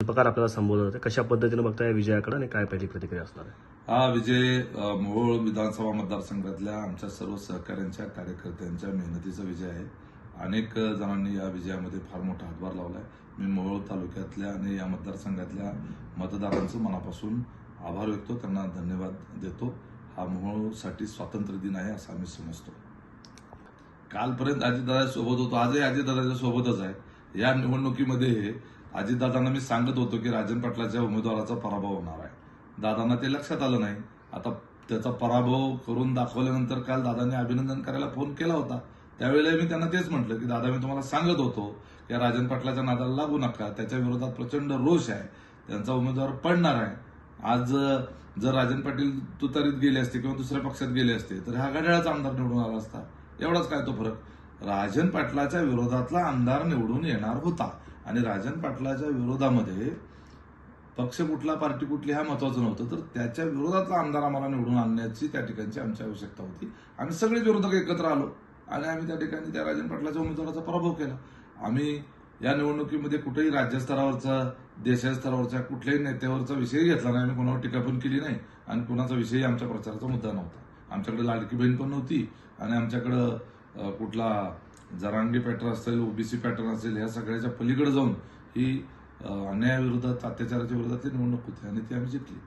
प्रकार आपल्याला संबोधत होते. कशा पद्धतीने बघता या विजयाकडे आणि काय पहिली प्रतिक्रिया असणार आहे? हा विजय मोहोळ विधानसभा मतदारसंघातल्या आमच्या सर्व सहकाऱ्यांच्या कार्यकर्त्यांच्या मेहनतीचा विजय आहे. अनेक जणांनी या विजयामध्ये फार मोठा हातभार लावलाय. मी मोहोळ तालुक्यातल्या आणि या मतदारसंघातल्या मतदारांचं मनापासून आभार व्यक्त, त्यांना धन्यवाद देतो. हा मोहोळसाठी स्वातंत्र्य दिन आहे असं आम्ही समजतो. कालपर्यंत अजितदादा सोबत होतो, आजही अजितदादाच्या सोबतच आहे. या निवडणुकीमध्ये अजितदादांना मी सांगत होतो की राजन पाटलाच्या उमेदवाराचा पराभव होणार आहे. दादांना ते लक्षात आलं नाही. आता त्याचा पराभव करून दाखवल्यानंतर काल दादांनी अभिनंदन करायला फोन केला होता. त्यावेळेला मी त्यांना तेच म्हटलं की दादा, मी तुम्हाला सांगत होतो या राजन पाटलाच्या नादाला लागू नका, त्याच्या विरोधात प्रचंड रोष आहे, त्यांचा उमेदवार पडणार आहे. आज जर राजन पाटील तुतारीत गेले असते किंवा दुसऱ्या पक्षात गेले असते तर हा घड्याळाचा आमदार निवडून आला असता. एवढाच काय तो फरक. राजन पाटलाच्या विरोधातला आमदार निवडून येणार होता आणि राजन पाटलाच्या विरोधामध्ये पक्ष कुठला, पार्टी कुठली हा महत्वाचं नव्हतं, तर त्याच्या विरोधातला आमदार आम्हाला निवडून आणण्याची त्या ठिकाणची आमची आवश्यकता होती. आम्ही सगळे विरोधक एकत्र आलो आणि आम्ही त्या ठिकाणी त्या राजन पाटलाच्या उमेदवाराचा पराभव केला. आम्ही या निवडणुकीमध्ये कुठेही राज्यस्तरावरचा, देशाच्या स्तरावरच्या कुठल्याही नेत्यावरचा विषय घेतला नाही. आम्ही कोणावर टीका पण केली नाही आणि कोणाचा विषयही आमच्या प्रचाराचा मुद्दा नव्हता. आमच्याकडे लाडकी बहीण पण नव्हती आणि आमच्याकडं कुठला जरांगी पॅटर्न असेल, ओबीसी पॅटर्न असेल, ह्या सगळ्याच्या पलीकडे जाऊन ही अन्यायाविरोधात, अत्याचाराच्या विरोधातली निवडणूक होती आणि ती आम्ही जिंकली.